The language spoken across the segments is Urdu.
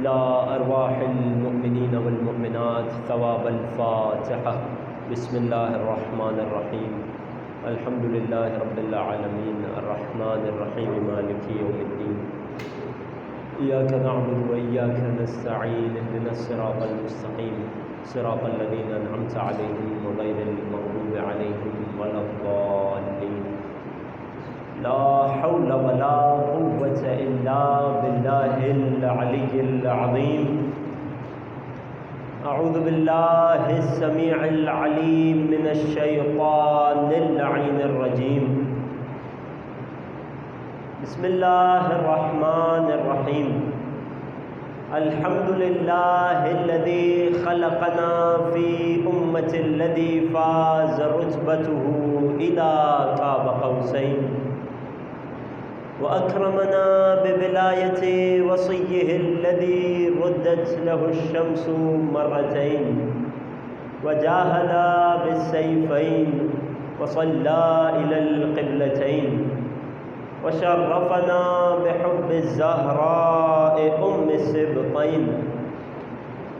إلى أرواح المؤمنين والمؤمنات ثواب الفاتحة. بسم الله الرحمن الرحيم. الحمد لله رب العالمين الرحمن الرحيم مالك يوم الدين. إياك نعبد وإياك نستعين. اهدنا الصراط المستقيم صراط الذين أنعمت عليهم غير المغضوب عليهم ولا الضالين. لا حول ولا قوة إلا بالله العلي العظيم. أعوذ بالله السميع العليم من الشيطان اللعين الرجيم. بسم الله الرحمن الرحيم. الحمد لله الذي خلقنا في أمة الذي فاز رتبته إلى قاب قوسين، وأكرمنا بولاية وصيه الذي ردت له الشمس مرتين، وجاهد بالسيفين، وصلى إلى القبلتين، وشرفنا بحب الزهراء أم السبطين،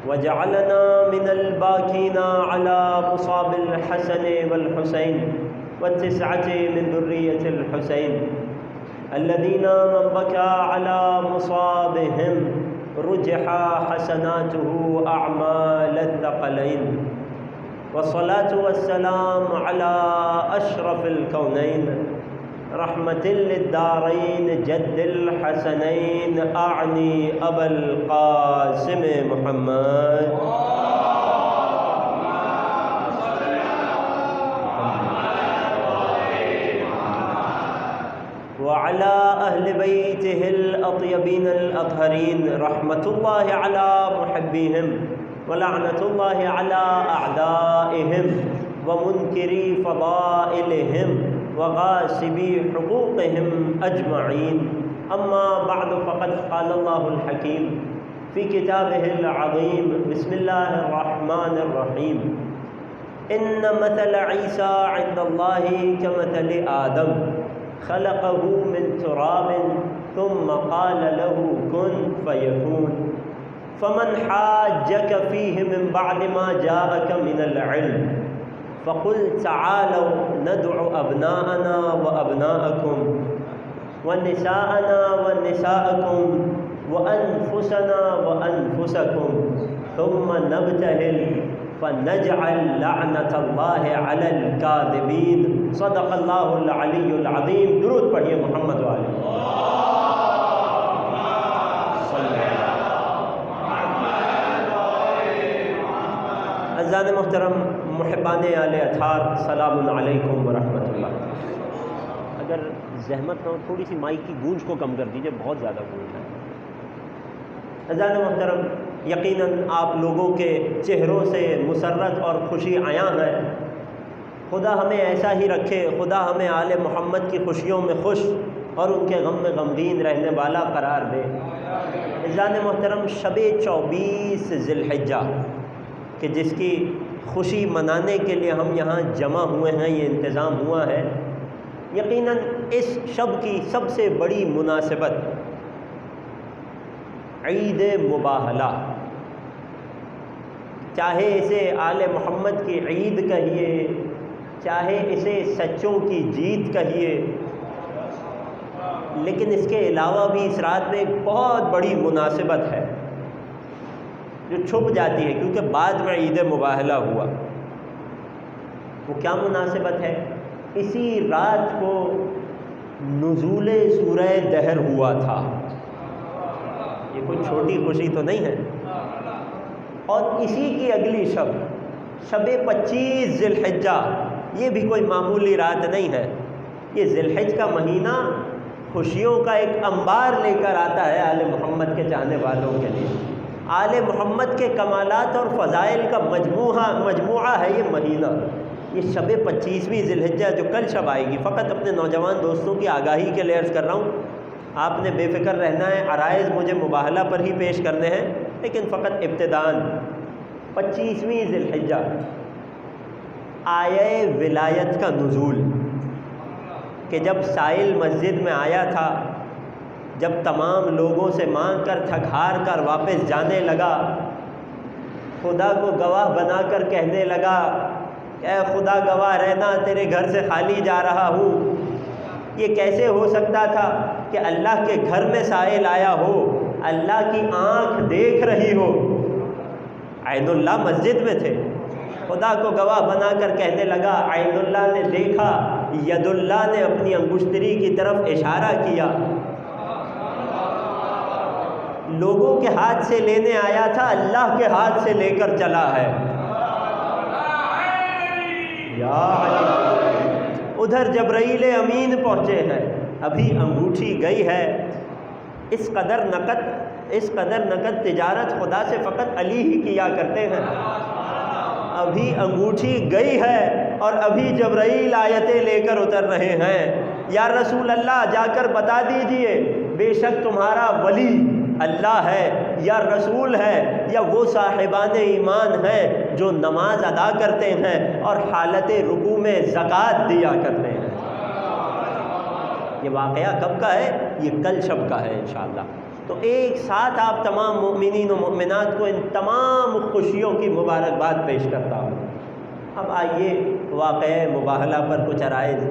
وجعلنا من الباكين على مصاب الحسن والحسين والتسعة من ذرية الحسين، الذين من بكى على مصابهم رجح حسناته أعمال الثقلين. والصلاة والسلام على أشرف الكونين رحمة للدارين جد الحسنين أعني أبا القاسم محمد وعلى أهل بيته الأطيبين الأطهرين رحمة الله على محبيهم ولعنة الله على أعدائهم ومنكري فضائلهم وغاصبي حقوقهم أجمعين. أما بعد فقد قال الله الحكيم في كتابه العظيم. بسم الله الرحمن الرحيم. إن مثل عيسى عند الله كمثل آدم خلقه من تراب ثم قال له كن فيكون. فمن حاجك فيه من بعد ما جاءك من العلم فقل تعالوا ندعو أبناءنا وأبناءكم ونساءنا ونساءكم وأنفسنا وأنفسكم ثم نبتهل فنجعل لعنة الله على الكاذبين. صدق الله العلی العظیم. درود پڑھیے محمد والے. عزیزان محترم محبان آل اطہار، سلام علیکم ورحمۃ اللہ. اگر زحمت نہ ہو تھوڑی سی مائک کی گونج کو کم کر دیجیے، بہت زیادہ گونج ہے. عزیزان محترم، یقیناً آپ لوگوں کے چہروں سے مسرت اور خوشی عیاں ہے. خدا ہمیں ایسا ہی رکھے، خدا ہمیں آل محمد کی خوشیوں میں خوش اور ان کے غم میں غمگین رہنے والا قرار دے. عزیزان محترم، شب 24 ذی الحجہ کہ جس کی خوشی منانے کے لیے ہم یہاں جمع ہوئے ہیں، یہ انتظام ہوا ہے. یقیناً اس شب کی سب سے بڑی مناسبت عید مباہلہ، چاہے اسے آل محمد کی عید کہیے، چاہے اسے سچوں کی جیت کہیے، لیکن اس کے علاوہ بھی اس رات میں ایک بہت بڑی مناسبت ہے جو چھپ جاتی ہے، کیونکہ بعد میں عید مباہلہ ہوا. وہ کیا مناسبت ہے؟ اسی رات کو نزول سورہ دہر ہوا تھا. یہ کوئی چھوٹی خوشی تو نہیں ہے. اور اسی کی اگلی شب 25 ذی الحجہ، یہ بھی کوئی معمولی رات نہیں ہے. یہ ذی الحج کا مہینہ خوشیوں کا ایک انبار لے کر آتا ہے آل محمد کے چاہنے والوں کے لیے. آل محمد کے کمالات اور فضائل کا مجموعہ ہے یہ مہینہ. یہ شب 25ویں ذی الحجہ جو کل شب آئے گی، فقط اپنے نوجوان دوستوں کی آگاہی کے لیے عرض کر رہا ہوں، آپ نے بے فکر رہنا ہے. عرائض مجھے مباہلہ پر ہی پیش کرنے ہیں، لیکن فقط ابتداءً 25ویں ذی الحجہ آیہ ولایت کا نزول، کہ جب سائل مسجد میں آیا تھا جب تمام لوگوں سے مانگ کر تھک ہار کر واپس جانے لگا، خدا کو گواہ بنا کر کہنے لگا، اے خدا گواہ رہنا، تیرے گھر سے خالی جا رہا ہوں۔ یہ کیسے ہو سکتا تھا کہ اللہ کے گھر میں سائل آیا ہو، اللہ کی آنکھ دیکھ رہی ہو؟ عین اللہ مسجد میں تھے، خدا کو گواہ بنا کر کہنے لگا، عین اللہ نے دیکھا، ید اللہ نے اپنی انگشتری کی طرف اشارہ کیا، لوگوں کے ہاتھ سے لینے آیا تھا، اللہ کے ہاتھ سے لے کر چلا ہے۔ یا ادھر جبرائیل امین پہنچے ہیں، ابھی انگوٹھی گئی ہے۔ اس قدر نقد تجارت خدا سے فقط علی ہی کیا کرتے ہیں۔ ابھی انگوٹھی گئی ہے اور ابھی جبرائیل آیتیں لے کر اتر رہے ہیں، یا رسول اللہ جا کر بتا دیجئے، بے شک تمہارا ولی اللہ ہے یا رسول ہے یا وہ صاحبان ایمان ہیں جو نماز ادا کرتے ہیں اور حالت رکوع میں زکوٰۃ دیا کرتے ہیں۔ یہ واقعہ کب کا ہے؟ یہ کل شب کا ہے انشاءاللہ۔ تو ایک ساتھ آپ تمام مومنین و مومنات کو ان تمام خوشیوں کی مبارکباد پیش کرتا ہوں۔ اب آئیے واقعہ مباہلہ پر کچھ عرائض،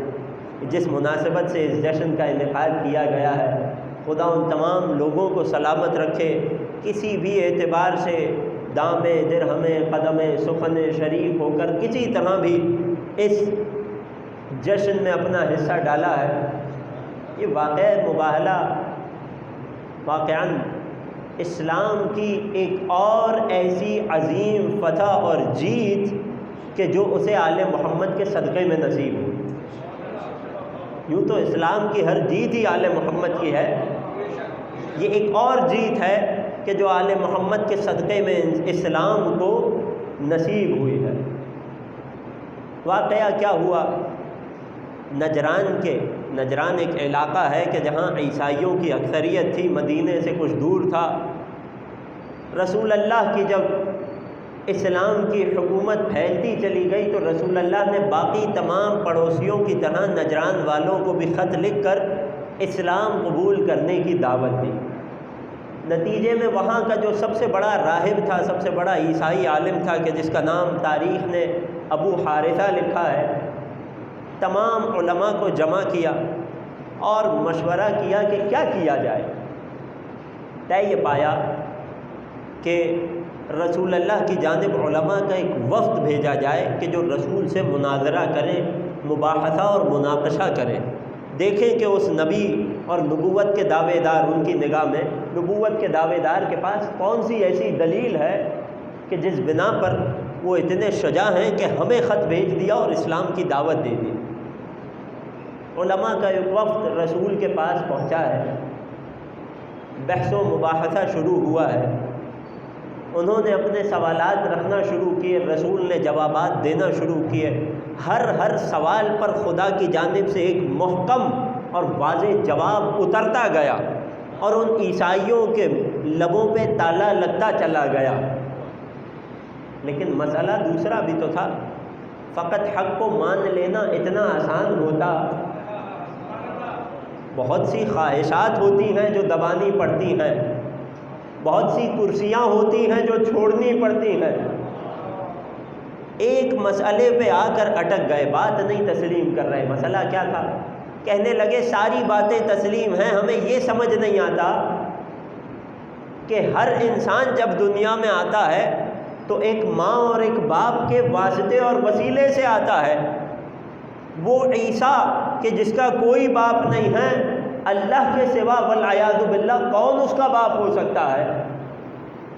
جس مناسبت سے اس جشن کا انعقاد کیا گیا ہے، خدا ان تمام لوگوں کو سلامت رکھے، کسی بھی اعتبار سے دام درہم قدم سخن شریک ہو کر کسی طرح بھی اس جشن میں اپنا حصہ ڈالا ہے۔ یہ واقعہ مباہلہ واقعاً اسلام کی ایک اور ایسی عظیم فتح اور جیت کہ جو اسے آل محمد کے صدقے میں نصیب ہوئی۔ یوں تو اسلام کی ہر جیت ہی آل محمد کی ہے، یہ ایک اور جیت ہے کہ جو آل محمد کے صدقے میں اسلام کو نصیب ہوئی ہے۔ واقعہ کیا ہوا؟ نجران ایک علاقہ ہے کہ جہاں عیسائیوں کی اکثریت تھی، مدینے سے کچھ دور تھا۔ رسول اللہ کی جب اسلام کی حکومت پھیلتی چلی گئی تو رسول اللہ نے باقی تمام پڑوسیوں کی طرح نجران والوں کو بھی خط لکھ کر اسلام قبول کرنے کی دعوت دی۔ نتیجے میں وہاں کا جو سب سے بڑا راہب تھا، سب سے بڑا عیسائی عالم تھا کہ جس کا نام تاریخ نے ابو حارثہ لکھا ہے، تمام علماء کو جمع کیا اور مشورہ کیا کہ کیا کیا جائے۔ طے یہ پایا کہ رسول اللہ کی جانب علماء کا ایک وفد بھیجا جائے کہ جو رسول سے مناظرہ کریں، مباحثہ اور مناقشہ کریں، دیکھیں کہ اس نبی اور نبوت کے دعوے دار، ان کی نگاہ میں نبوت کے دعوے دار کے پاس کون سی ایسی دلیل ہے کہ جس بنا پر وہ اتنے شجاع ہیں کہ ہمیں خط بھیج دیا اور اسلام کی دعوت دے دی۔ علماء کا ایک وفد رسول کے پاس پہنچا ہے، بحث و مباحثہ شروع ہوا ہے، انہوں نے اپنے سوالات رکھنا شروع کیے، رسول نے جوابات دینا شروع کیے۔ ہر سوال پر خدا کی جانب سے ایک محکم اور واضح جواب اترتا گیا اور ان عیسائیوں کے لبوں پہ تالا لگتا چلا گیا۔ لیکن مسئلہ دوسرا بھی تو تھا، فقط حق کو مان لینا اتنا آسان ہوتا؟ بہت سی خواہشات ہوتی ہیں جو دبانی پڑتی ہیں، بہت سی کرسیاں ہوتی ہیں جو چھوڑنی پڑتی ہیں۔ ایک مسئلے پہ آ کر اٹک گئے، بات نہیں تسلیم کر رہے۔ مسئلہ کیا تھا؟ کہنے لگے ساری باتیں تسلیم ہیں، ہمیں یہ سمجھ نہیں آتا کہ ہر انسان جب دنیا میں آتا ہے تو ایک ماں اور ایک باپ کے واسطے اور وسیلے سے آتا ہے۔ وہ عیسیٰ کہ جس کا کوئی باپ نہیں ہے، اللہ کے سوا والعیاذ باللہ کون اس کا باپ ہو سکتا ہے؟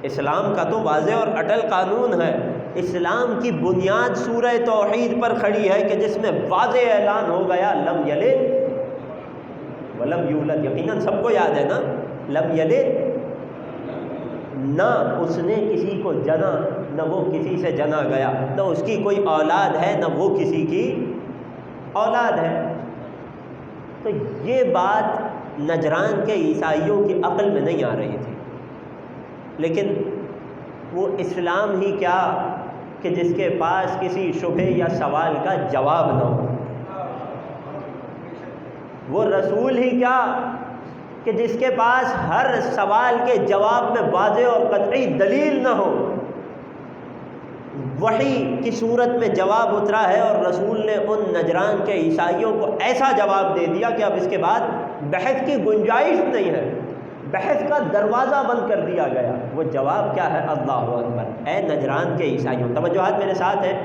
اسلام کا تو واضح اور اٹل قانون ہے، اسلام کی بنیاد سورہ توحید پر کھڑی ہے کہ جس میں واضح اعلان ہو گیا لم یلد ولم یولد۔ یقیناً سب کو یاد ہے نا، لم یلد، نہ اس نے کسی کو جنا، نہ وہ کسی سے جنا گیا، نہ اس کی کوئی اولاد ہے، نہ وہ کسی کی اولاد ہے۔ تو یہ بات نجران کے عیسائیوں کی عقل میں نہیں آ رہی تھی، لیکن وہ اسلام ہی کیا کہ جس کے پاس کسی شبہے یا سوال کا جواب نہ ہو، وہ رسول ہی کیا کہ جس کے پاس ہر سوال کے جواب میں واضح اور قطعی دلیل نہ ہو، وحی کی صورت میں جواب اترا ہے اور رسول نے ان نجران کے عیسائیوں کو ایسا جواب دے دیا کہ اب اس کے بعد بحث کی گنجائش نہیں ہے، بحث کا دروازہ بند کر دیا گیا۔ وہ جواب کیا ہے؟ اللہ اکبر۔ اے نجران کے عیسائیوں، توجہات میرے ساتھ ہیں،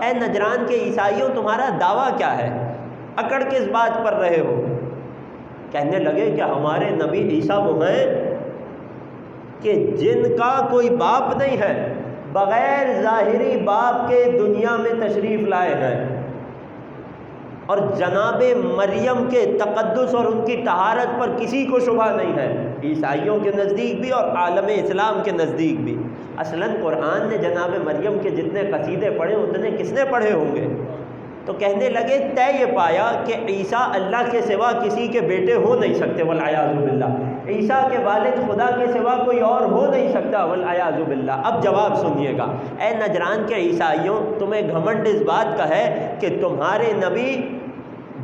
اے نجران کے عیسائیوں، تمہارا دعویٰ کیا ہے؟ اکڑ کس بات پر رہے ہو؟ کہنے لگے کہ ہمارے نبی عیسیٰ وہ ہیں کہ جن کا کوئی باپ نہیں ہے، بغیر ظاہری باپ کے دنیا میں تشریف لائے ہیں، اور جناب مریم کے تقدس اور ان کی طہارت پر کسی کو شبہ نہیں ہے، عیسائیوں کے نزدیک بھی اور عالم اسلام کے نزدیک بھی۔ اصلاً قرآن نے جناب مریم کے جتنے قصیدے پڑھے اتنے کس نے پڑھے ہوں گے؟ تو کہنے لگے طے یہ پایا کہ عیسیٰ اللہ کے سوا کسی کے بیٹے ہو نہیں سکتے، والعیاذ باللہ، عیسیٰ کے والد خدا کے سوا کوئی اور ہو نہیں سکتا، والعیاذ باللہ۔ اب جواب سنیے گا، اے نجران کے عیسائیوں، تمہیں گھمنڈ اس بات کا ہے کہ تمہارے نبی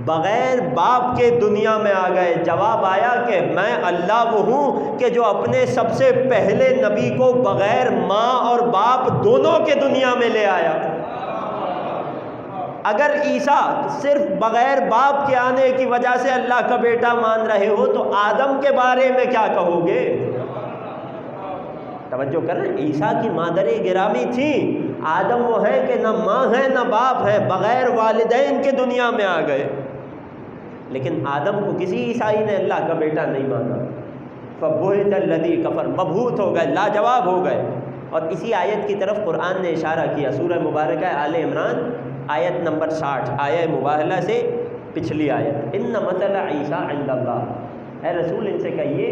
بغیر باپ کے دنیا میں آ گئے۔ جواب آیا کہ میں اللہ وہ ہوں کہ جو اپنے سب سے پہلے نبی کو بغیر ماں اور باپ دونوں کے دنیا میں لے آیا۔ اگر عیسیٰ صرف بغیر باپ کے آنے کی وجہ سے اللہ کا بیٹا مان رہے ہو تو آدم کے بارے میں کیا کہو گے؟ توجہ کریں، عیسیٰ کی مادر گرامی تھی، آدم وہ ہے کہ نہ ماں ہے نہ باپ ہے، بغیر والدین کے دنیا میں آ گئے، لیکن آدم کو کسی عیسائی نے اللہ کا بیٹا نہیں مانا۔ فَبُهِتَ الَّذِي كَفَرَ، مبہوت ہو گئے، لاجواب ہو گئے۔ اور اسی آیت کی طرف قرآن نے اشارہ کیا، سورہ مبارکہ آل عمران آیت نمبر 60، آیہ مباہلہ سے پچھلی آیت، ان مثل عیسیٰ عند اللہ، اے رسول ان سے کہیے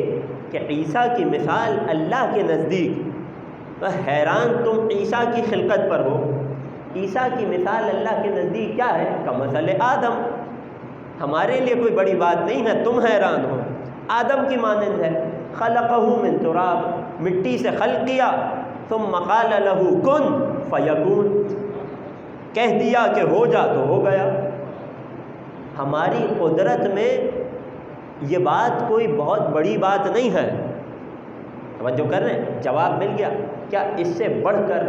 کہ عیسیٰ کی مثال اللہ کے نزدیک، حیران تم عیسیٰ کی خلقت پر ہو، عیسیٰ کی مثال اللہ کے نزدیک کیا ہے؟ کمثل آدم، ہمارے لیے کوئی بڑی بات نہیں ہے، تم حیران ہو، آدم کی مانند ہے، خلقہ من تراب، مٹی سے خلق کیا، ثم قال له کن فیکون، کہہ دیا کہ ہو جا تو ہو گیا۔ ہماری قدرت میں یہ بات کوئی بہت بڑی بات نہیں ہے، توجہ کر رہے ہیں؟ جواب مل گیا۔ کیا اس سے بڑھ کر،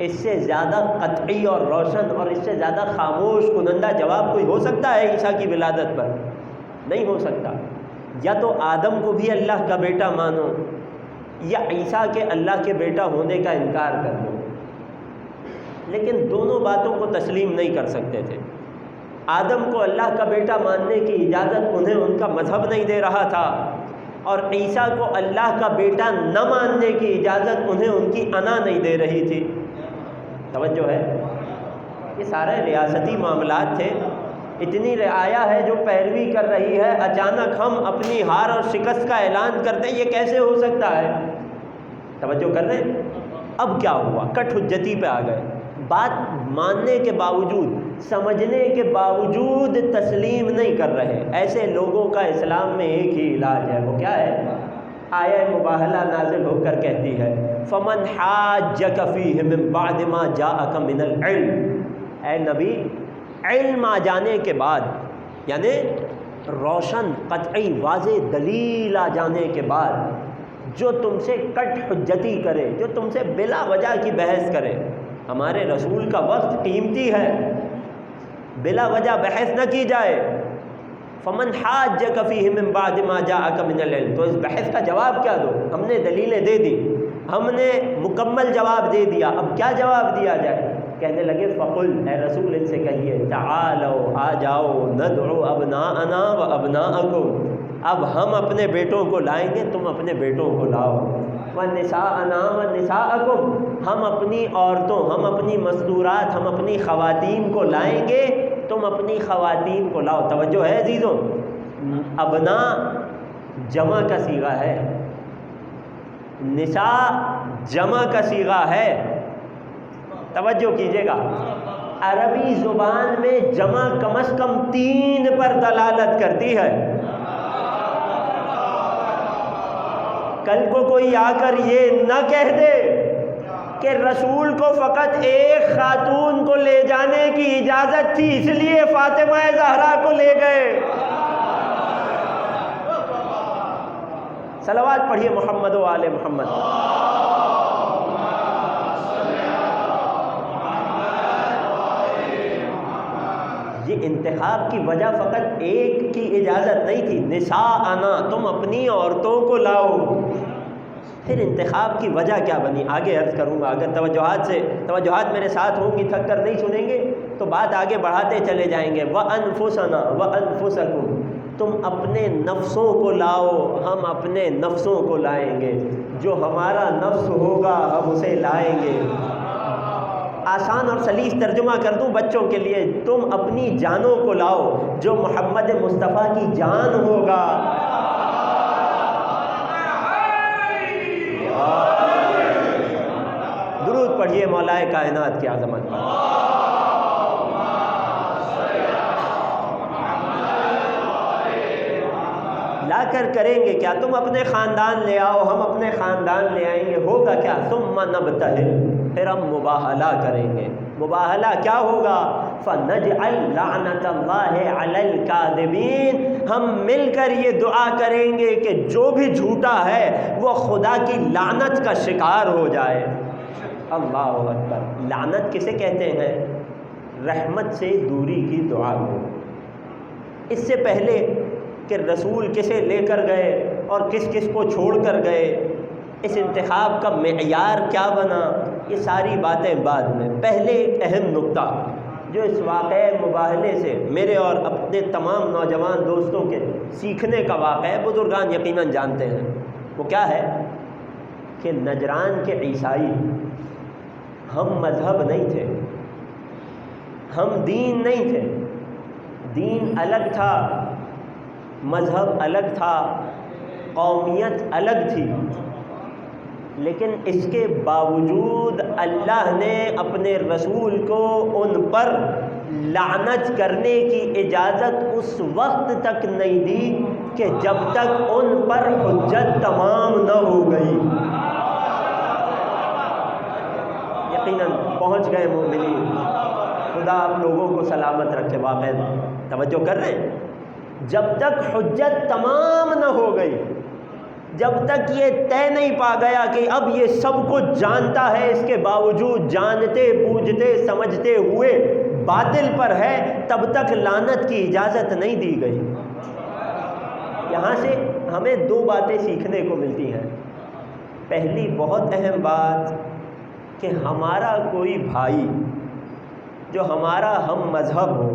اس سے زیادہ قطعی اور روشن اور اس سے زیادہ خاموش کنندہ جواب کوئی ہو سکتا ہے عیسیٰ کی ولادت پر؟ نہیں ہو سکتا۔ یا تو آدم کو بھی اللہ کا بیٹا مانو یا عیسیٰ کے اللہ کے بیٹا ہونے کا انکار کر دو، لیکن دونوں باتوں کو تسلیم نہیں کر سکتے تھے۔ آدم کو اللہ کا بیٹا ماننے کی اجازت انہیں ان کا مذہب نہیں دے رہا تھا، اور عیسیٰ کو اللہ کا بیٹا نہ ماننے کی اجازت انہیں ان کی انا نہیں دے رہی تھی۔ توجہ ہے؟ یہ سارے ریاستی معاملات تھے، اتنی رعایا ہے جو پیروی کر رہی ہے، اچانک ہم اپنی ہار اور شکست کا اعلان کرتے ہیں، یہ کیسے ہو سکتا ہے؟ توجہ کر رہے ہیں؟ اب کیا ہوا؟ کٹ حجتی پہ آ گئے، بات ماننے کے باوجود، سمجھنے کے باوجود تسلیم نہیں کر رہے۔ ایسے لوگوں کا اسلام میں ایک ہی علاج ہے، وہ کیا ہے؟ آیہ مباہلہ نازل ہو کر کہتی ہے فَمَنْ حَاجَّكَ فِيهِ مِن بَعْدِ مَا جَاءَكَ مِنَ الْعِلْمِ، اے نبی علم آ جانے کے بعد، یعنی روشن قطعی واضح دلیل آ جانے کے بعد جو تم سے کٹ حجتی کرے، جو تم سے بلا وجہ کی بحث کرے، ہمارے رسول کا وقت قیمتی ہے، بلا وجہ بحث نہ کی جائے۔ فمن حاجک فیہ من بعد ما جاءک من العلم، تو اس بحث کا جواب کیا دو؟ ہم نے دلیلیں دے دی، ہم نے مکمل جواب دے دیا، اب کیا جواب دیا جائے؟ کہنے لگے فقل، اے رسول ان سے کہیے تعالوا، آ جاؤ، ندعو ابناءنا و ابناءکم، اب ہم اپنے بیٹوں کو لائیں گے، تم اپنے بیٹوں کو لاؤ، وَنِسَاءَنَا وَنِسَاءَكُمْ، ہم اپنی عورتوں، ہم اپنی مستورات، ہم اپنی خواتین کو لائیں گے، تم اپنی خواتین کو لاؤ۔ توجہ ہے عزیزوں، ابنا جمع کا صیغہ ہے، نساء جمع کا صیغہ ہے، توجہ کیجیے گا۔ عربی زبان میں جمع کم از کم 3 پر دلالت کرتی ہے۔ کل کو کوئی آ کر یہ نہ کہہ دے کہ رسول کو فقط ایک خاتون کو لے جانے کی اجازت تھی اس لیے فاطمہ زہرا کو لے گئے، صلوات پڑھیے محمد و آل محمد۔ یہ انتخاب کی وجہ فقط ایک کی اجازت نہیں تھی، نساءنا، تم اپنی عورتوں کو لاؤ۔ پھر انتخاب کی وجہ کیا بنی آگے عرض کروں گا، اگر توجہات میرے ساتھ ہوں گی، تھک کر نہیں سنیں گے تو بات آگے بڑھاتے چلے جائیں گے۔ وَأَنفُسَنَا وَأَنفُسَكُمْ، تم اپنے نفسوں کو لاؤ، ہم اپنے نفسوں کو لائیں گے، جو ہمارا نفس ہوگا ہم اسے لائیں گے۔ آسان اور سلیس ترجمہ کر دوں بچوں کے لیے، تم اپنی جانوں کو لاؤ، جو محمد مصطفیٰ کی جان ہوگا۔ درود پڑھیے مولا کائنات کی عظمت پر۔ لا کر کریں گے کیا؟ تم اپنے خاندان لے آؤ، ہم اپنے خاندان لے آئیں گے، ہوگا کیا؟ ثم نبتہل، پھر ہم مباہلہ کریں گے۔ مباہلہ کیا ہوگا؟ فنجعل لعنت اللہ علی الکاذبین، ہم مل کر یہ دعا کریں گے کہ جو بھی جھوٹا ہے وہ خدا کی لعنت کا شکار ہو جائے۔ اللہ اکبر۔ لعنت کسے کہتے ہیں؟ رحمت سے دوری کی دعا کو۔ اس سے پہلے کہ رسول کسے لے کر گئے اور کس کس کو چھوڑ کر گئے، اس انتخاب کا معیار کیا بنا، یہ ساری باتیں بعد میں۔ پہلے ایک اہم نقطہ جو اس واقعہ مباہلے سے میرے اور اپنے تمام نوجوان دوستوں کے سیکھنے کا واقعہ ہے، بزرگان یقیناً جانتے ہیں، وہ کیا ہے کہ نجران کے عیسائی ہم مذہب نہیں تھے، ہم دین نہیں تھے، دین الگ تھا، مذہب الگ تھا، قومیت الگ تھی، لیکن اس کے باوجود اللہ نے اپنے رسول کو ان پر لعنت کرنے کی اجازت اس وقت تک نہیں دی کہ جب تک ان پر حجت تمام نہ ہو گئی۔ یقیناً پہنچ گئے مومنین، خدا آپ لوگوں کو سلامت رکھے۔ واقعی توجہ کر رہے ہیں؟ جب تک حجت تمام نہ ہو گئی، جب تک یہ طے نہیں پا گیا کہ اب یہ سب کچھ جانتا ہے، اس کے باوجود جانتے بوجھتے سمجھتے ہوئے باطل پر ہے، تب تک لعنت کی اجازت نہیں دی گئی۔ یہاں سے ہمیں دو باتیں سیکھنے کو ملتی ہیں۔ پہلی بہت اہم بات کہ ہمارا کوئی بھائی جو ہمارا ہم مذہب ہو،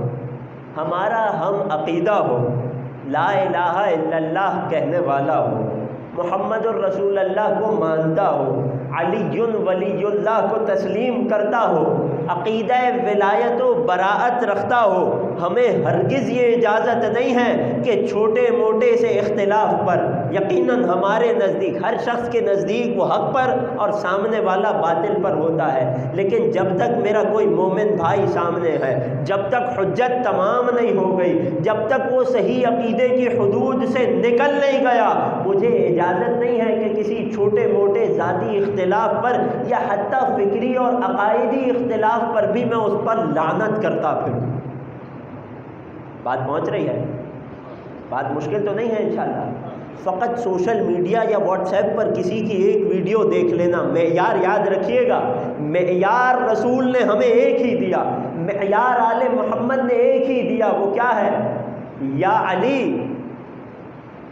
ہمارا ہم عقیدہ ہو، لا الہ الا اللہ کہنے والا ہو، محمد الرسول اللہ کو مانتا ہو، علی ولی اللہ کو تسلیم کرتا ہو، عقیدہ ولایت و براءت رکھتا ہو، ہمیں ہرگز یہ اجازت نہیں ہے کہ چھوٹے موٹے سے اختلاف پر، یقیناً ہمارے نزدیک، ہر شخص کے نزدیک وہ حق پر اور سامنے والا باطل پر ہوتا ہے، لیکن جب تک میرا کوئی مومن بھائی سامنے ہے، جب تک حجت تمام نہیں ہو گئی، جب تک وہ صحیح عقیدے کی حدود سے نکل نہیں گیا، مجھے اجازت نہیں ہے کہ کسی چھوٹے موٹے ذاتی اختلاف پر یا حتیٰ فکری اور عقائدی اختلاف پر بھی میں اس پر لعنت کرتا پھروں۔ بات پہنچ رہی ہے؟ بات مشکل تو نہیں ہے انشاءاللہ۔ فقط سوشل میڈیا یا واٹس ایپ پر کسی کی ایک ویڈیو دیکھ لینا، معیار یاد رکھیے گا، معیار رسول نے ہمیں ایک ہی دیا، معیار آل محمد نے ایک ہی دیا، وہ کیا ہے؟ یا علی،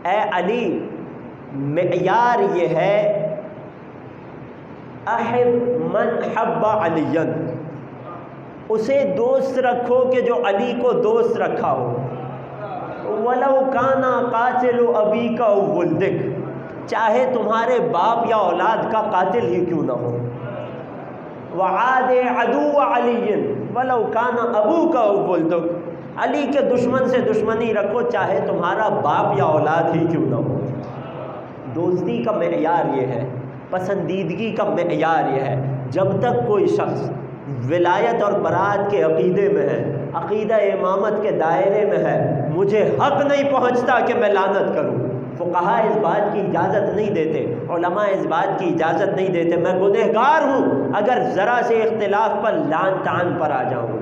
اے علی، معیار یہ ہے احب من حب علی، اسے دوست رکھو کہ جو علی کو دوست رکھا ہو، وَلَوْ كَانَ قَاتِلُ أَبِيكَ أَوْ وَلْدِكَ، چاہے تمہارے باپ یا اولاد کا قاتل ہی کیوں نہ ہو، وَعَادِ عَدُوَّ عَلِيٍّ وَلَوْ كَانَ أَبُوكَ أَوْ وَلْدُكَ، علی کے دشمن سے دشمنی رکھو چاہے تمہارا باپ یا اولاد ہی کیوں نہ ہو۔ دوستی کا معیار یہ ہے، پسندیدگی کا معیار یہ ہے، جب تک کوئی شخص ولایت اور برات کے عقیدے میں ہے، عقیدہ امامت کے دائرے میں ہے، مجھے حق نہیں پہنچتا کہ میں لعنت کروں۔ فقہاء اس بات کی اجازت نہیں دیتے، علماء اس بات کی اجازت نہیں دیتے، میں گنہگار ہوں اگر ذرا سے اختلاف پر لعن طعن پر آ جاؤں۔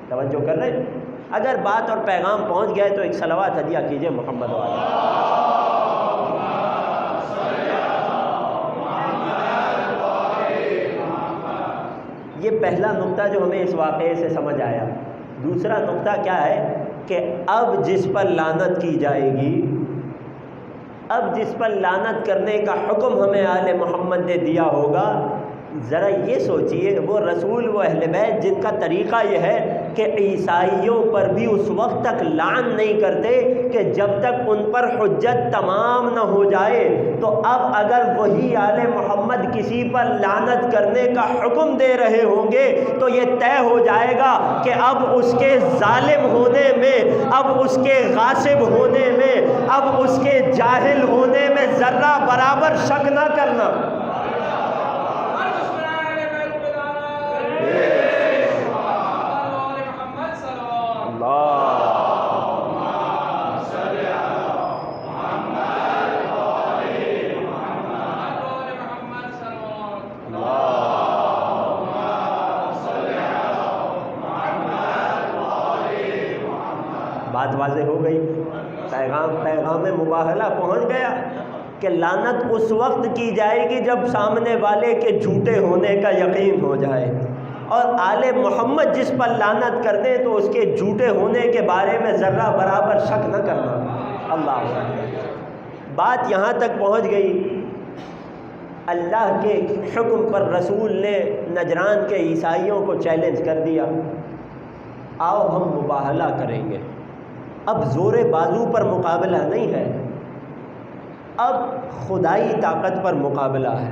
توجہ کر رہے ہیں؟ اگر بات اور پیغام پہنچ گئے تو ایک صلوات ہدیہ کیجئے محمد والے۔ یہ پہلا نقطہ جو ہمیں اس واقعے سے سمجھ آیا۔ دوسرا نقطہ کیا ہے کہ اب جس پر لعنت کی جائے گی، اب جس پر لعنت کرنے کا حکم ہمیں آل محمد نے دیا ہوگا، ذرا یہ سوچئے وہ رسول، وہ اہل بیت جن کا طریقہ یہ ہے کہ عیسائیوں پر بھی اس وقت تک لعن نہیں کرتے کہ جب تک ان پر حجت تمام نہ ہو جائے، تو اب اگر وہی آل محمد کسی پر لعنت کرنے کا حکم دے رہے ہوں گے تو یہ طے ہو جائے گا کہ اب اس کے ظالم ہونے میں، اب اس کے غاصب ہونے میں، اب اس کے جاہل ہونے میں ذرہ برابر شک نہ کرنا۔ بات واضح ہو گئی، پیغام مباہلہ پہنچ گیا کہ لعنت اس وقت کی جائے گی جب سامنے والے کے جھوٹے ہونے کا یقین ہو جائے، اور آل محمد جس پر لعنت کر دیں تو اس کے جھوٹے ہونے کے بارے میں ذرہ برابر شک نہ کرنا۔ اللہ بات یہاں تک پہنچ گئی، اللہ کے حکم پر رسول نے نجران کے عیسائیوں کو چیلنج کر دیا، آؤ ہم مباہلہ کریں گے۔ اب زور بازو پر مقابلہ نہیں ہے، اب خدائی طاقت پر مقابلہ ہے،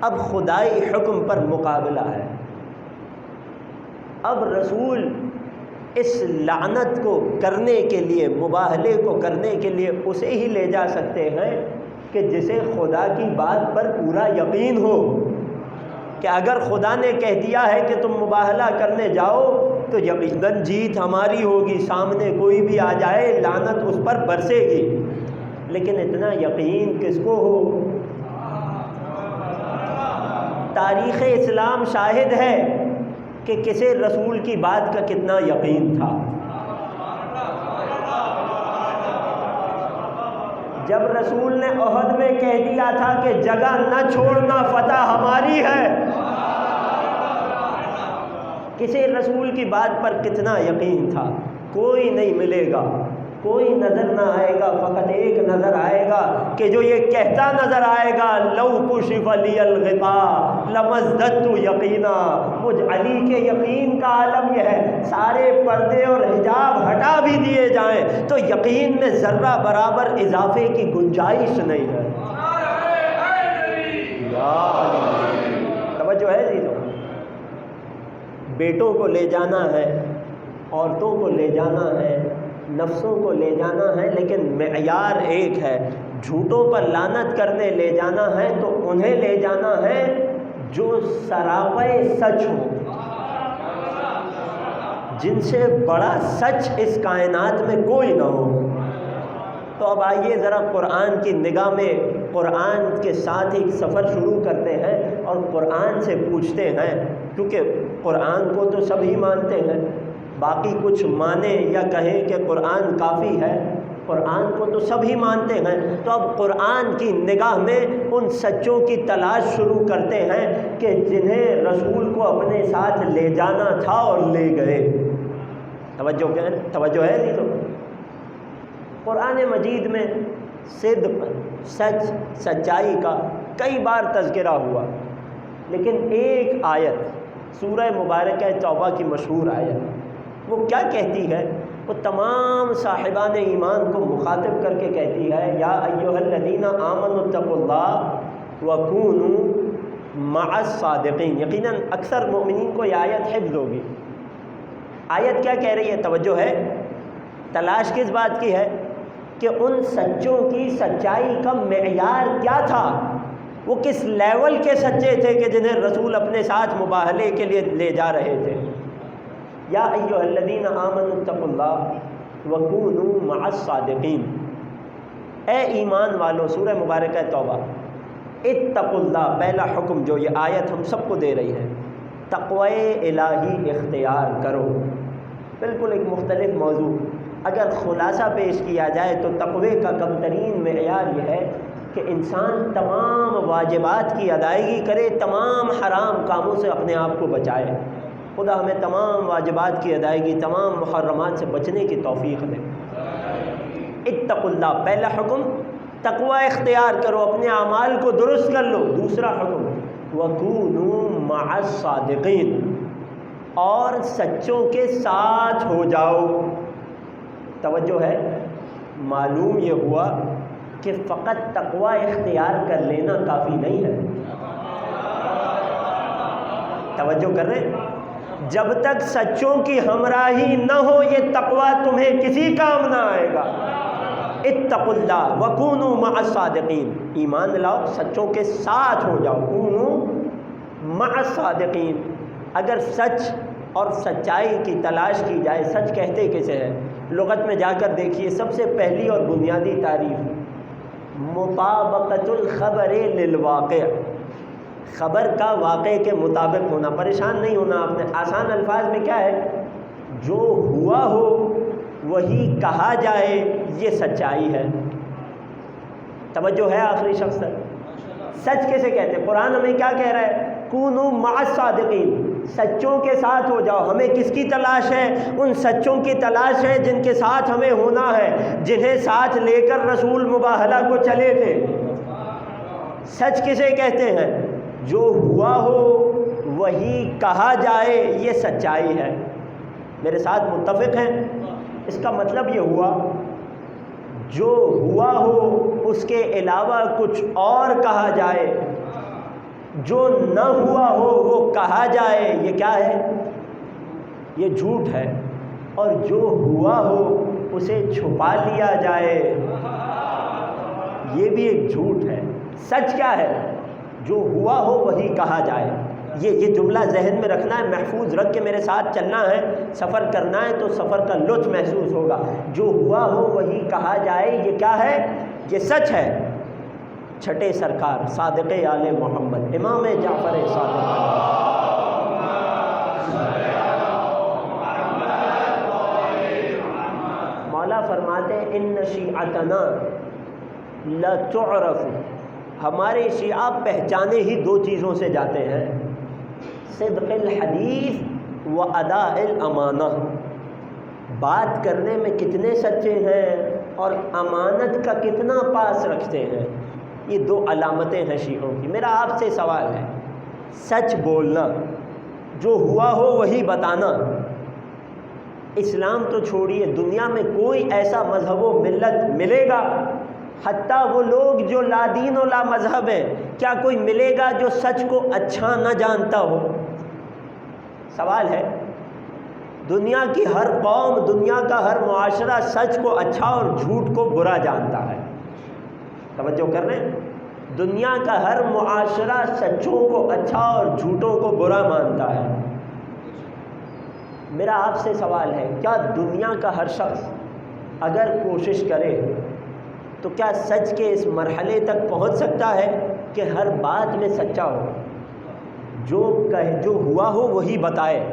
اب خدائی حکم پر مقابلہ ہے۔ اب رسول اس لعنت کو کرنے کے لیے، مباہلے کو کرنے کے لیے اسے ہی لے جا سکتے ہیں کہ جسے خدا کی بات پر پورا یقین ہو کہ اگر خدا نے کہہ دیا ہے کہ تم مباہلہ کرنے جاؤ تو یقیناً جیت ہماری ہوگی، سامنے کوئی بھی آ جائے لعنت اس پر برسے گی۔ لیکن اتنا یقین کس کو ہو؟ تاریخ اسلام شاہد ہے کہ کسی رسول کی بات کا کتنا یقین تھا۔ جب رسول نے احد میں کہہ دیا تھا کہ جگہ نہ چھوڑنا، فتح ہماری ہے، کسی رسول کی بات پر کتنا یقین تھا؟ کوئی نہیں ملے گا، کوئی نظر نہ آئے گا، فقط ایک نظر آئے گا کہ جو یہ کہتا نظر آئے گا، لو کشف لی الغطاء لمزددت یقینا۔ مجھ علی کے یقین کا عالم یہ ہے، سارے پردے اور حجاب ہٹا بھی دیے جائیں تو یقین میں ذرہ برابر اضافے کی گنجائش نہیں ہے۔ توجہ ہے جی؟ بیٹوں کو لے جانا ہے، عورتوں کو لے جانا ہے، نفسوں کو لے جانا ہے، لیکن معیار ایک ہے، جھوٹوں پر لعنت کرنے لے جانا ہے تو انہیں لے جانا ہے جو سراپے سچ ہو، جن سے بڑا سچ اس کائنات میں کوئی نہ ہو۔ تو اب آئیے ذرا قرآن کی نگاہ میں قرآن کے ساتھ ایک سفر شروع کرتے ہیں اور قرآن سے پوچھتے ہیں، کیونکہ قرآن کو تو سبھی مانتے ہیں، باقی کچھ مانیں یا کہیں کہ قرآن کافی ہے، قرآن کو تو سبھی مانتے ہیں، تو اب قرآن کی نگاہ میں ان سچوں کی تلاش شروع کرتے ہیں کہ جنہیں رسول کو اپنے ساتھ لے جانا تھا اور لے گئے۔ توجہ ہے نہیں؟ تو قرآن مجید میں صدق، سچ، سچائی کا کئی بار تذکرہ ہوا، لیکن ایک آیت سورہ مبارکہ توبہ کی مشہور آیت، وہ کیا کہتی ہے؟ وہ تمام صاحبان ایمان کو مخاطب کر کے کہتی ہے، یا ایھا الذین آمنوا اتقوا اللہ وکونوا مع الصادقین۔ یقیناً اکثر مومنین کو یہ آیت حفظ ہوگی۔ آیت کیا کہہ رہی ہے؟ توجہ ہے؟ تلاش کس بات کی ہے؟ کہ ان سچوں کی سچائی کا معیار کیا تھا، وہ کس لیول کے سچے تھے کہ جنہیں رسول اپنے ساتھ مباہلے کے لیے لے جا رہے تھے۔ یا ایھا الذین آمنوا اتقوا اللہ وکونوا مع الصادقین، اے ایمان والو، سورہ مبارکہ توبہ، اتقوا اللہ، پہلا حکم جو یہ آیت ہم سب کو دے رہی ہے، تقوی الہی اختیار کرو۔ بالکل ایک مختلف موضوع، اگر خلاصہ پیش کیا جائے تو تقوی کا کم ترین معیار یہ ہے کہ انسان تمام واجبات کی ادائیگی کرے، تمام حرام کاموں سے اپنے آپ کو بچائے۔ خدا ہمیں تمام واجبات کی ادائیگی، تمام محرمات سے بچنے کی توفیق دے۔ اتقوا اللہ، پہلا حکم تقوی اختیار کرو، اپنے اعمال کو درست کر لو۔ دوسرا حکم وَكُونُوا مَعَ الصَّادِقِينَ، اور سچوں کے ساتھ ہو جاؤ۔ توجہ ہے، معلوم یہ ہوا کہ فقط تقوی اختیار کر لینا کافی نہیں ہے۔ توجہ کر رہے ہیں؟ جب تک سچوں کی ہمراہی نہ ہو یہ تقوی تمہیں کسی کام نہ آئے گا۔ اتقوا اللہ وکونوا مع الصادقین، ایمان لاؤ، سچوں کے ساتھ ہو جاؤ۔ کونوا مع الصادقین، اگر سچ اور سچائی کی تلاش کی جائے، سچ کہتے کسے ہیں؟ لغت میں جا کر دیکھیے، سب سے پہلی اور بنیادی تعریف مطابقت الخبر للواقع، خبر کا واقع کے مطابق ہونا۔ پریشان نہیں ہونا آپ نے، آسان الفاظ میں کیا ہے؟ جو ہوا ہو وہی کہا جائے، یہ سچائی ہے۔ توجہ ہے آخری شخص تک؟ سچ کیسے کہتے ہیں؟ قرآن ہمیں کیا کہہ رہا ہے؟ کونوا مع الصادقین، سچوں کے ساتھ ہو جاؤ۔ ہمیں کس کی تلاش ہے؟ ان سچوں کی تلاش ہے جن کے ساتھ ہمیں ہونا ہے، جنہیں ساتھ لے کر رسول مباہلہ کو چلے تھے۔ سچ کسے کہتے ہیں؟ جو ہوا ہو وہی کہا جائے، یہ سچائی ہے۔ میرے ساتھ متفق ہیں؟ اس کا مطلب یہ ہوا جو ہوا ہو اس کے علاوہ کچھ اور کہا جائے، جو نہ ہوا ہو وہ کہا جائے، یہ کیا ہے؟ یہ جھوٹ ہے۔ اور جو ہوا ہو اسے چھپا لیا جائے، یہ بھی ایک جھوٹ ہے۔ سچ کیا ہے؟ جو ہوا ہو وہی کہا جائے۔ یہ جملہ ذہن میں رکھنا ہے، محفوظ رکھ کے میرے ساتھ چلنا ہے۔ سفر کرنا ہے تو سفر کا لطف محسوس ہوگا۔ جو ہوا ہو وہی کہا جائے، یہ کیا ہے؟ یہ سچ ہے۔ چھٹے سرکار صادق آل محمد، امام جعفر صادق، مولا فرماتے ہیں ان شیعتنا لتعرف، ہمارے شیعہ پہچانے ہی دو چیزوں سے جاتے ہیں، صدق الحدیث و اداء الامانہ، بات کرنے میں کتنے سچے ہیں اور امانت کا کتنا پاس رکھتے ہیں۔ یہ دو علامتیں ہیں شیعوں کی۔ میرا آپ سے سوال ہے، سچ بولنا، جو ہوا ہو وہی بتانا، اسلام تو چھوڑیے، دنیا میں کوئی ایسا مذہب و ملت ملے گا، حتیٰ وہ لوگ جو لا دین و لا مذہب ہیں، کیا کوئی ملے گا جو سچ کو اچھا نہ جانتا ہو؟ سوال ہے۔ دنیا کی ہر قوم، دنیا کا ہر معاشرہ سچ کو اچھا اور جھوٹ کو برا جانتا ہے۔ توجہ کر رہے ہیں؟ دنیا کا ہر معاشرہ سچوں کو اچھا اور جھوٹوں کو برا مانتا ہے۔ میرا آپ سے سوال ہے، کیا دنیا کا ہر شخص اگر کوشش کرے تو کیا سچ کے اس مرحلے تک پہنچ سکتا ہے کہ ہر بات میں سچا ہو؟ جو ہوا ہو وہی بتائے،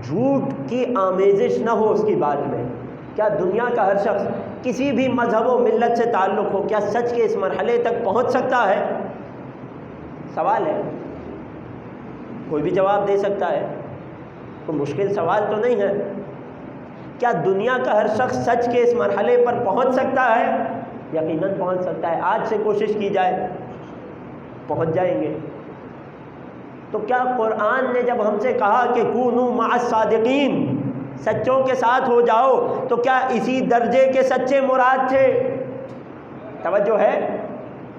جھوٹ کی آمیزش نہ ہو اس کی بات میں۔ کیا دنیا کا ہر شخص کسی بھی مذہب و ملت سے تعلق ہو، کیا سچ کے اس مرحلے تک پہنچ سکتا ہے؟ سوال ہے، کوئی بھی جواب دے سکتا ہے، کوئی مشکل سوال تو نہیں ہے۔ کیا دنیا کا ہر شخص سچ کے اس مرحلے پر پہنچ سکتا ہے؟ یقیناً پہنچ سکتا ہے۔ آج سے کوشش کی جائے پہنچ جائیں گے۔ تو کیا قرآن نے جب ہم سے کہا کہ کونوا مع الصادقین، سچوں کے ساتھ ہو جاؤ، تو کیا اسی درجے کے سچے مراد تھے؟ توجہ ہے،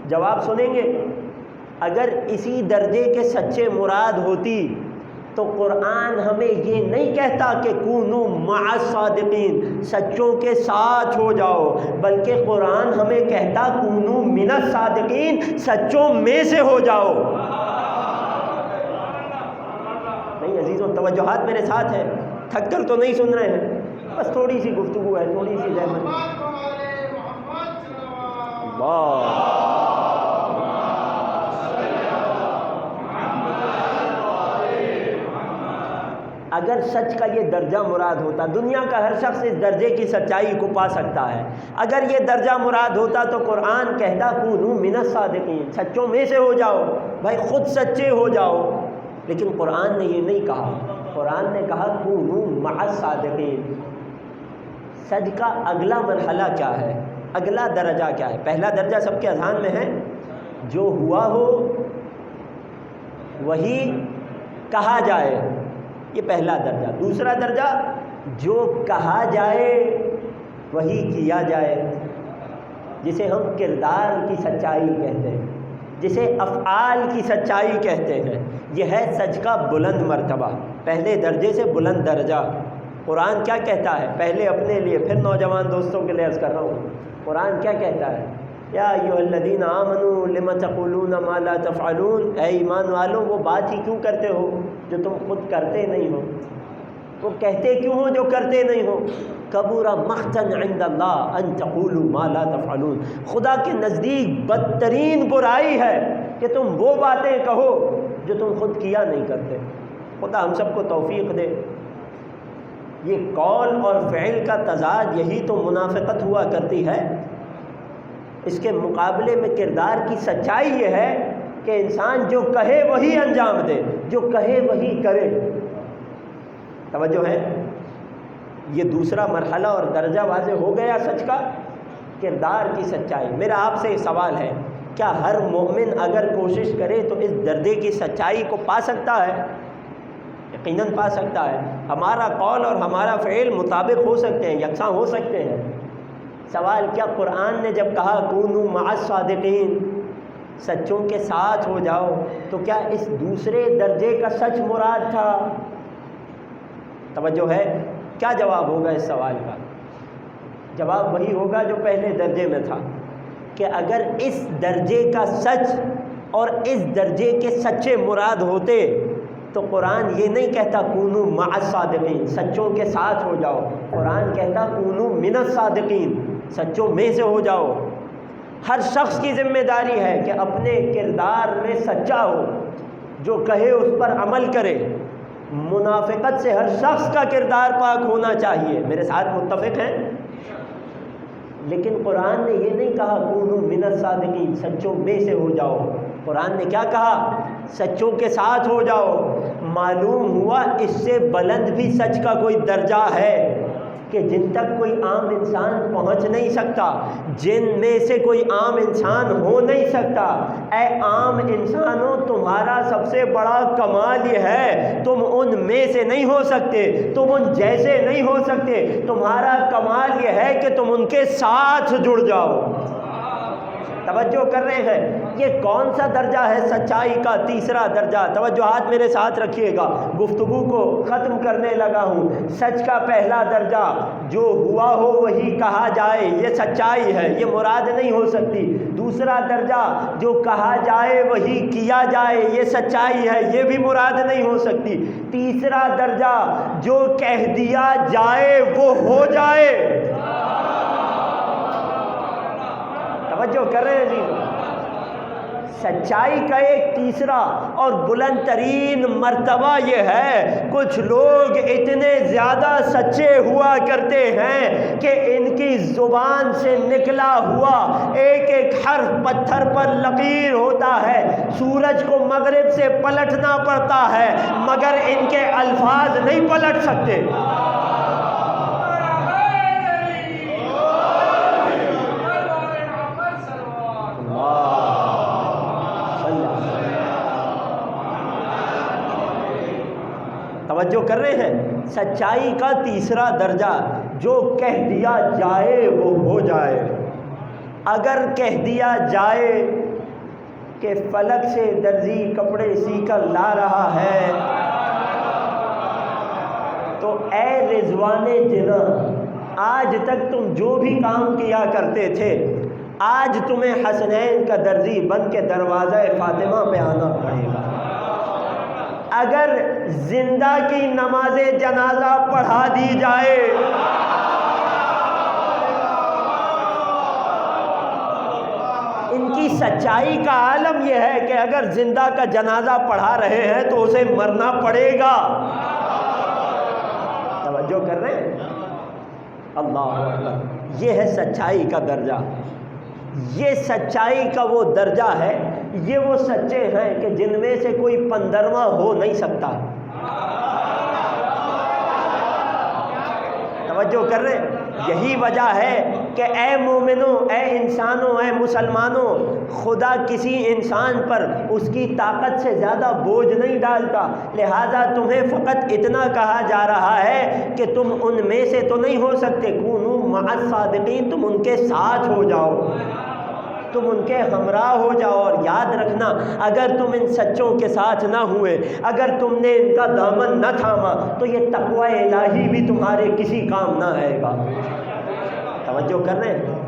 جواب سنیں گے۔ اگر اسی درجے کے سچے مراد ہوتی تو قرآن ہمیں یہ نہیں کہتا کہ کونوا مع الصادقین، سچوں کے ساتھ ہو جاؤ، بلکہ قرآن ہمیں کہتا کونوا من الصادقین، سچوں میں سے ہو جاؤ۔ نہیں عزیزوں، توجہات میرے ساتھ ہے، تھک کر تو نہیں سن رہے ہیں، بس تھوڑی سی گفتگو ہے، تھوڑی سی زحمت۔ اگر سچ کا یہ درجہ مراد ہوتا، دنیا کا ہر شخص اس درجے کی سچائی کو پا سکتا ہے، اگر یہ درجہ مراد ہوتا تو قرآن کہتا کونوا من الصادقین، سچوں میں سے ہو جاؤ، بھائی خود سچے ہو جاؤ۔ لیکن قرآن نے یہ نہیں کہا، قرآن نے کہا کونوا مع الصادقین۔ سچ کا اگلا مرحلہ کیا ہے، اگلا درجہ کیا ہے؟ پہلا درجہ سب کے اذہان میں ہے، جو ہوا ہو وہی کہا جائے، یہ پہلا درجہ۔ دوسرا درجہ، جو کہا جائے وہی کیا جائے، جسے ہم کردار کی سچائی کہتے ہیں، جسے افعال کی سچائی کہتے ہیں، یہ ہے سچ کا بلند مرتبہ، پہلے درجے سے بلند درجہ۔ قرآن کیا کہتا ہے؟ پہلے اپنے لیے، پھر نوجوان دوستوں کے لیے عرض کر رہا ہوں، قرآن کیا کہتا ہے؟ یا ایھا الذین آمنوا لم تقولون ما لا تفعلون، اے ایمان والوں وہ بات ہی کیوں کرتے ہو جو تم خود کرتے نہیں ہو، وہ کہتے کیوں ہو جو کرتے نہیں ہو؟ کبر مقتا عند اللہ ان تقولوا ما لا تفعلون، خدا کے نزدیک بدترین برائی ہے کہ تم وہ باتیں کہو جو تم خود کیا نہیں کرتے۔ خدا ہم سب کو توفیق دے۔ یہ قول اور فعل کا تضاد، یہی تو منافقت ہوا کرتی ہے۔ اس کے مقابلے میں کردار کی سچائی یہ ہے کہ انسان جو کہے وہی انجام دے، جو کہے وہی کرے۔ توجہ ہے؟ یہ دوسرا مرحلہ اور درجہ واضح ہو گیا سچ کا، کردار کی سچائی۔ میرا آپ سے سوال ہے، کیا ہر مومن اگر کوشش کرے تو اس درجے کی سچائی کو پا سکتا ہے؟ یقیناً پا سکتا ہے۔ ہمارا قول اور ہمارا فعل مطابق ہو سکتے ہیں، یکساں ہو سکتے ہیں۔ سوال، کیا قرآن نے جب کہا کونوا مع الصادقین، سچوں کے ساتھ ہو جاؤ، تو کیا اس دوسرے درجے کا سچ مراد تھا؟ توجہ ہے؟ کیا جواب ہوگا اس سوال کا؟ جواب وہی ہوگا جو پہلے درجے میں تھا، کہ اگر اس درجے کا سچ اور اس درجے کے سچے مراد ہوتے تو قرآن یہ نہیں کہتا کونوا مع الصادقین، سچوں کے ساتھ ہو جاؤ، قرآن کہتا کونوا من الصادقین، سچوں میں سے ہو جاؤ۔ ہر شخص کی ذمہ داری ہے کہ اپنے کردار میں سچا ہو، جو کہے اس پر عمل کرے۔ منافقت سے ہر شخص کا کردار پاک ہونا چاہیے۔ میرے ساتھ متفق ہیں؟ لیکن قرآن نے یہ نہیں کہا کونوا من الصادقین، سچوں میں سے ہو جاؤ۔ قرآن نے کیا کہا؟ سچوں کے ساتھ ہو جاؤ۔ معلوم ہوا اس سے بلند بھی سچ کا کوئی درجہ ہے کہ جن تک کوئی عام انسان پہنچ نہیں سکتا، جن میں سے کوئی عام انسان ہو نہیں سکتا۔ اے عام انسانوں، تمہارا سب سے بڑا کمال یہ ہے، تم ان میں سے نہیں ہو سکتے، تم ان جیسے نہیں ہو سکتے، تمہارا کمال یہ ہے کہ تم ان کے ساتھ جڑ جاؤ۔ توجہ کر رہے ہیں؟ یہ کون سا درجہ ہے سچائی کا؟ تیسرا درجہ۔ توجہات میرے ساتھ رکھیے گا، گفتگو کو ختم کرنے لگا ہوں۔ سچ کا پہلا درجہ، جو ہوا ہو وہی کہا جائے، یہ سچائی ہے، یہ مراد نہیں ہو سکتی۔ دوسرا درجہ، جو کہا جائے وہی کیا جائے، یہ سچائی ہے، یہ بھی مراد نہیں ہو سکتی۔ تیسرا درجہ، جو کہہ دیا جائے وہ ہو جائے۔ توجہ کر رہے ہیں جی؟ سچائی کا ایک تیسرا اور بلند ترین مرتبہ یہ ہے، کچھ لوگ اتنے زیادہ سچے ہوا کرتے ہیں کہ ان کی زبان سے نکلا ہوا ایک ایک حرف پتھر پر لکیر ہوتا ہے۔ سورج کو مغرب سے پلٹنا پڑتا ہے مگر ان کے الفاظ نہیں پلٹ سکتے۔ توجہ کر رہے ہیں؟ سچائی کا تیسرا درجہ، جو کہہ دیا جائے وہ ہو جائے۔ اگر کہہ دیا جائے کہ فلک سے درزی کپڑے سی کر لا رہا ہے، تو اے رضوان جناں، آج تک تم جو بھی کام کیا کرتے تھے، آج تمہیں حسنین کا درزی بن کے دروازہ فاطمہ پہ آنا پڑے گا۔ اگر زندہ کی نماز جنازہ پڑھا دی جائے، ان کی سچائی کا عالم یہ ہے کہ اگر زندہ کا جنازہ پڑھا رہے ہیں تو اسے مرنا پڑے گا۔ توجہ کر رہے ہیں؟ اللہ اکبر، یہ ہے سچائی کا درجہ، یہ سچائی کا وہ درجہ ہے، یہ وہ سچے ہیں کہ جن میں سے کوئی 15واں ہو نہیں سکتا۔ توجہ کر رہے ہیں؟ یہی وجہ ہے کہ اے مومنوں، اے انسانوں، اے مسلمانوں، خدا کسی انسان پر اس کی طاقت سے زیادہ بوجھ نہیں ڈالتا، لہذا تمہیں فقط اتنا کہا جا رہا ہے کہ تم ان میں سے تو نہیں ہو سکتے، کونوا مع الصادقین، تم ان کے ساتھ ہو جاؤ، تم ان کے ہمراہ ہو جاؤ۔ اور یاد رکھنا، اگر تم ان سچوں کے ساتھ نہ ہوئے، اگر تم نے ان کا دامن نہ تھاما، تو یہ تقوی الہی بھی تمہارے کسی کام نہ آئے گا۔ توجہ کر رہے ہیں؟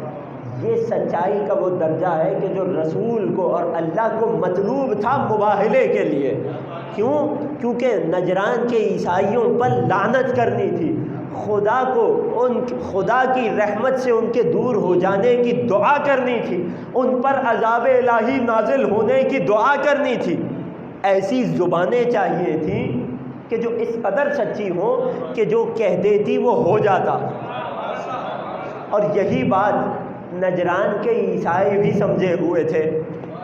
یہ سچائی کا وہ درجہ ہے کہ جو رسول کو اور اللہ کو مطلوب تھا مباہلے کے لیے۔ کیوں؟ کیونکہ نجران کے عیسائیوں پر لعنت کرنی تھی، خدا کی رحمت سے ان کے دور ہو جانے کی دعا کرنی تھی، ان پر عذاب الہی نازل ہونے کی دعا کرنی تھی۔ ایسی زبانیں چاہیے تھیں کہ جو اس قدر سچی ہوں کہ جو کہہ دیتی وہ ہو جاتا۔ اور یہی بات نجران کے عیسائی بھی سمجھے ہوئے تھے۔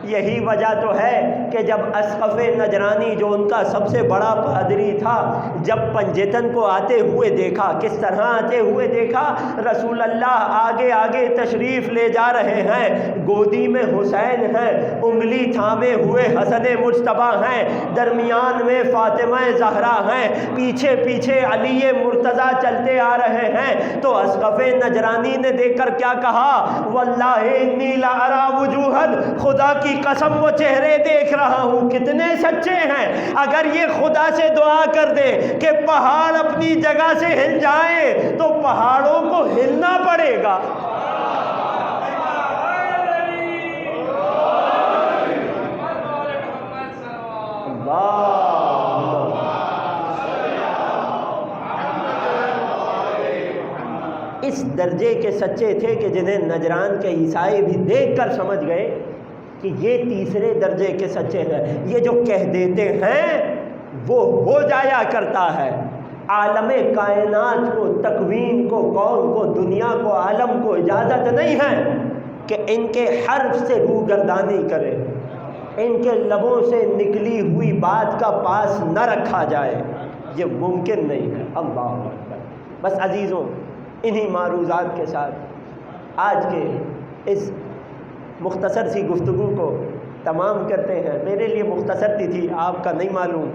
یہی وجہ تو ہے کہ جب اسقف نجرانی جو ان کا سب سے بڑا پادری تھا، جب پنجتن کو آتے ہوئے دیکھا، کس طرح آتے ہوئے دیکھا؟ رسول اللہ آگے آگے تشریف لے جا رہے ہیں، گودی میں حسین ہیں، انگلی تھامے ہوئے حسن مجتبیٰ ہیں، درمیان میں فاطمہ زہرا ہیں، پیچھے پیچھے علی مرتضیٰ چلتے آ رہے ہیں۔ تو اسقف نجرانی نے دیکھ کر کیا کہا؟ واللہ انی لارا وجوہن، خدا کی قسم وہ چہرے دیکھ رہا ہوں، کتنے سچے ہیں۔ اگر یہ خدا سے دعا کر دے کہ پہاڑ اپنی جگہ سے ہل جائیں تو پہاڑوں کو ہلنا پڑے گا۔ اس درجے کے سچے تھے کہ جنہیں نجران کے عیسائی بھی دیکھ کر سمجھ گئے کہ یہ تیسرے درجے کے سچے ہیں، یہ جو کہہ دیتے ہیں وہ ہو جایا کرتا ہے۔ عالم کائنات کو، تکوین کو، کون کو، دنیا کو، عالم کو اجازت نہیں ہے کہ ان کے حرف سے روگردانی کرے، ان کے لبوں سے نکلی ہوئی بات کا پاس نہ رکھا جائے، یہ ممکن نہیں ہے۔ اللہ اکبر۔ بس عزیزوں، انہی معروضات کے ساتھ آج کے اس مختصر سی گفتگو کو تمام کرتے ہیں۔ میرے لیے مختصر تھی، آپ کا نہیں معلوم۔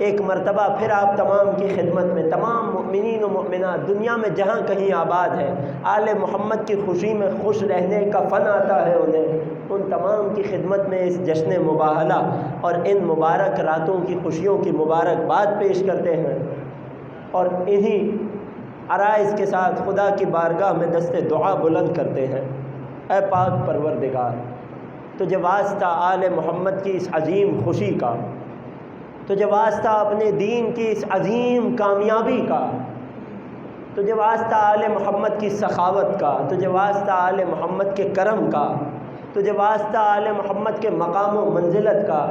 ایک مرتبہ پھر آپ تمام کی خدمت میں، تمام مؤمنین و مؤمنات دنیا میں جہاں کہیں آباد ہیں، آل محمد کی خوشی میں خوش رہنے کا فن آتا ہے انہیں، ان تمام کی خدمت میں اس جشن مباہلہ اور ان مبارک راتوں کی خوشیوں کی مبارکباد پیش کرتے ہیں، اور انہی عرائض کے ساتھ خدا کی بارگاہ میں دست دعا بلند کرتے ہیں۔ اے پاک پروردگار، تجھے واسطہ آل محمد کی اس عظیم خوشی کا، تجھے واسطہ اپنے دین کی اس عظیم کامیابی کا، تجھے واسطہ آل محمد کی سخاوت کا، تجھے واسطہ آل محمد کے کرم کا، تجھے واسطہ آل محمد کے مقام و منزلت کا۔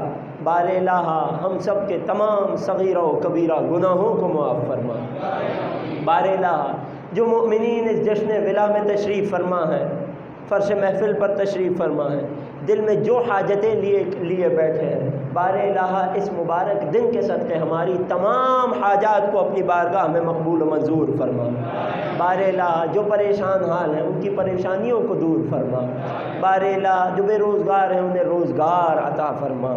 بار الہ ہم سب کے تمام صغیرہ و کبیرہ گناہوں کو معاف فرما۔ بار الہ جو مؤمنین اس جشن ولا میں تشریف فرما ہے، فرش محفل پر تشریف فرما ہے، دل میں جو حاجتیں لیے بیٹھے ہیں، بار الہ اس مبارک دن کے صدقے ہماری تمام حاجات کو اپنی بارگاہ میں مقبول و منظور فرما۔ بار الہ جو پریشان حال ہیں ان کی پریشانیوں کو دور فرما۔ بار الہ جو بے روزگار ہیں انہیں روزگار عطا فرما،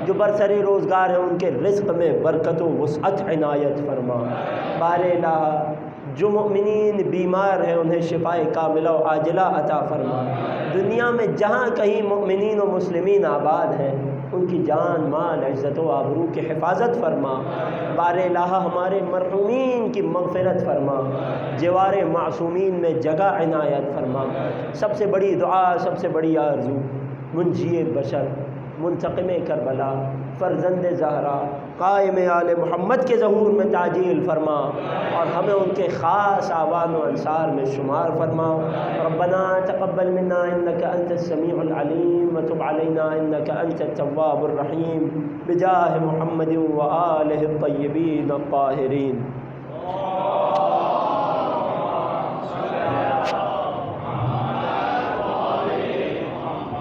جو برسر روزگار ہیں ان کے رزق میں برکت و وسعت عنایت فرما۔ بار الہ جو مؤمنین بیمار ہیں انہیں شفائے کاملہ و عاجلہ عطا فرما۔ دنیا میں جہاں کہیں مؤمنین و مسلمین آباد ہیں ان کی جان، مال، عزت و آبرو کی حفاظت فرما۔ بار الہ ہمارے مرحومین کی مغفرت فرما، جوار معصومین میں جگہ عنایت فرما۔ سب سے بڑی دعا، سب سے بڑی آرزو، منجی بشر، منتقم کربلا، فرزند زہرا، قائم آل محمد کے ظہور میں تعجیل فرما، اور ہمیں ان کے خاص آوان و انصار میں شمار فرما۔ ربنا تقبل منا انک انت السمیع العلیم وتب علینا انک انت التواب الرحیم بجاہ محمد و آلہ الطیبین الطاہرین۔